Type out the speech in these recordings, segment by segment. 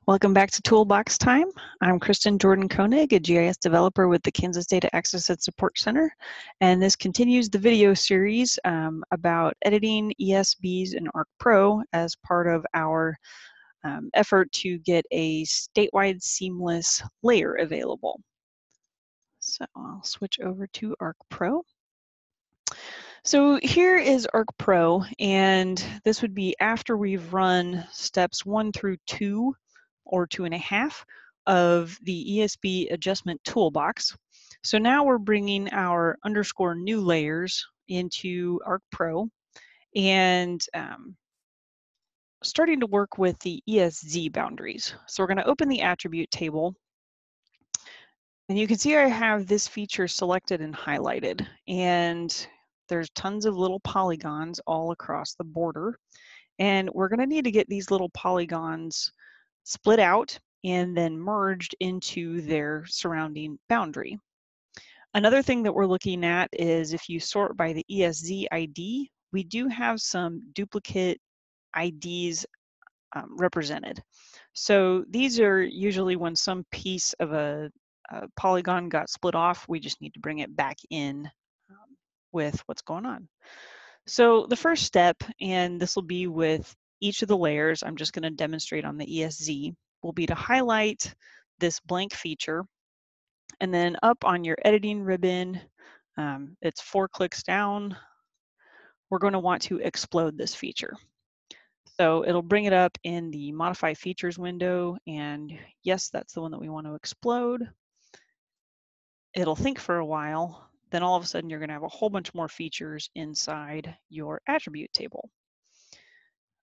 Welcome back to Toolbox Time. I'm Kristen Jordan Koenig, a GIS developer with the Kansas Data Access and Support Center, and this continues the video series about editing ESBs in ArcPro as part of our effort to get a statewide seamless layer available. So I'll switch over to ArcPro. So here is ArcPro, and this would be after we've run steps 1 through 2 or 2.5 of the ESB adjustment toolbox. So now we're bringing our _new layers into ArcPro and starting to work with the ESZ boundaries. So we're going to open the attribute table, and you can see I have this feature selected and highlighted, and there's tons of little polygons all across the border, and we're going to need to get these little polygons split out and then merged into their surrounding boundary. Another thing that we're looking at is if you sort by the ESZ ID, we do have some duplicate IDs represented. So these are usually when some piece of a polygon got split off, we just need to bring it back in with what's going on. So the first step, and this will be with each of the layers, I'm just going to demonstrate on the ESZ, will be to highlight this blank feature, and then up on your editing ribbon, it's 4 clicks down, we're going to want to explode this feature. So it'll bring it up in the modify features window, and yes, that's the one that we want to explode. It'll think for a while, then all of a sudden you're going to have a whole bunch more features inside your attribute table.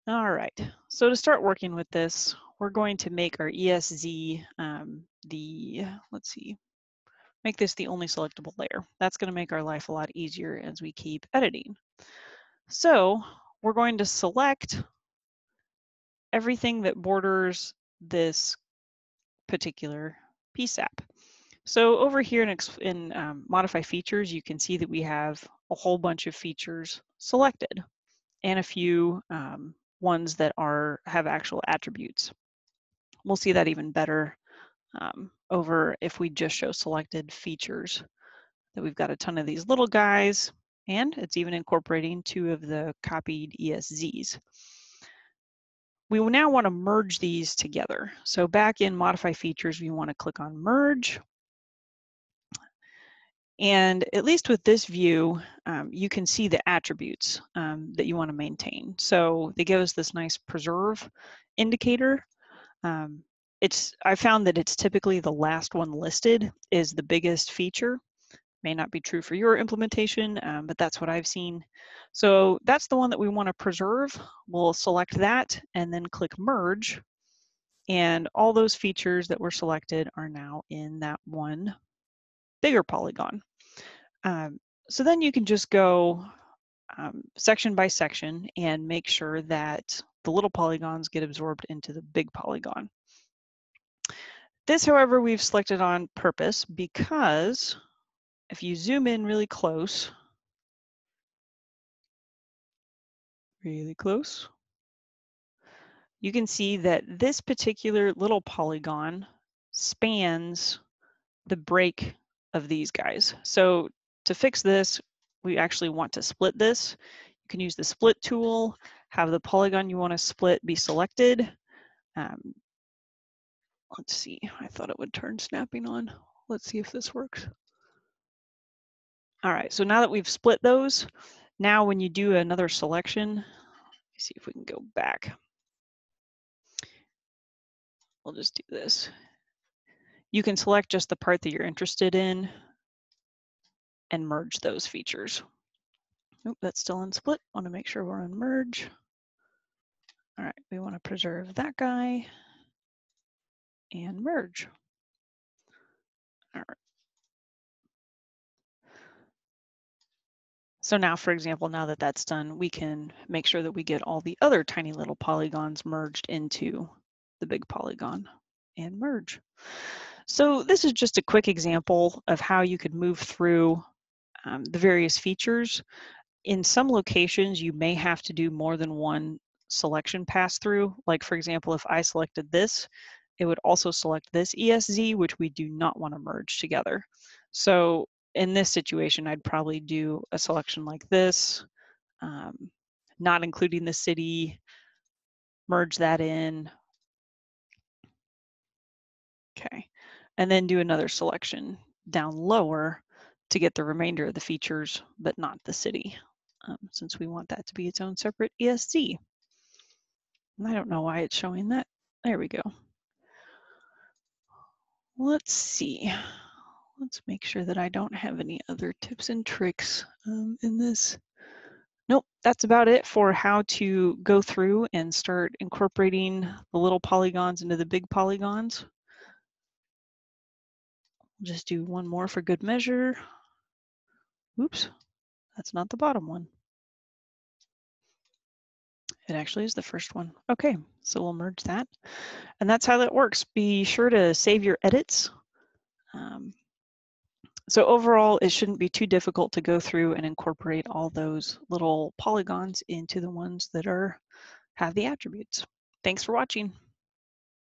All right, so to start working with this, we're going to make our ESZ let's see, make this the only selectable layer. That's going to make our life a lot easier as we keep editing. So we're going to select everything that borders this particular PSAP. So over here in modify features, you can see that we have a whole bunch of features selected and a few ones that have actual attributes. We'll see that even better over if we just show selected features, that we've got a ton of these little guys, and it's even incorporating 2 of the copied ESZs. We will now want to merge these together. So back in modify features, we want to click on merge. And at least with this view, you can see the attributes that you want to maintain. So they give us this nice preserve indicator. I found that it's typically the last one listed is the biggest feature. May not be true for your implementation, but that's what I've seen. So that's the one that we want to preserve. We'll select that and then click merge. And all those features that were selected are now in that one bigger polygon. So then you can just go section by section and make sure that the little polygons get absorbed into the big polygon. This, however, we've selected on purpose because if you zoom in really close, you can see that this particular little polygon spans the break of these guys. So to fix this, we actually want to split this. You can use the split tool, have the polygon you want to split be selected. Let's see, I thought it would turn snapping on. Let's see if this works. All right, so now that we've split those, now when you do another selection, let's see if we can go back. We'll just do this. You can select just the part that you're interested in and merge those features. Oop, that's still in split. Want to make sure we're on merge. All right, we want to preserve that guy and merge. All right. So now, for example, now that that's done, we can make sure that we get all the other tiny little polygons merged into the big polygon and merge. So this is just a quick example of how you could move through the various features. In some locations, you may have to do more than one selection pass through. Like for example, if I selected this, it would also select this ESZ, which we do not want to merge together. So in this situation, I'd probably do a selection like this, not including the city, merge that in. Okay, and then do another selection down lower to get the remainder of the features, but not the city, since we want that to be its own separate ESZ. And I don't know why it's showing that. There we go. Let's see. Let's make sure that I don't have any other tips and tricks in this. Nope, that's about it for how to go through and start incorporating the little polygons into the big polygons. We'll just do one more for good measure. Oops, that's not the bottom one. It actually is the first one. Okay, so we'll merge that. And that's how that works. Be sure to save your edits. So overall, it shouldn't be too difficult to go through and incorporate all those little polygons into the ones that have the attributes. Thanks for watching.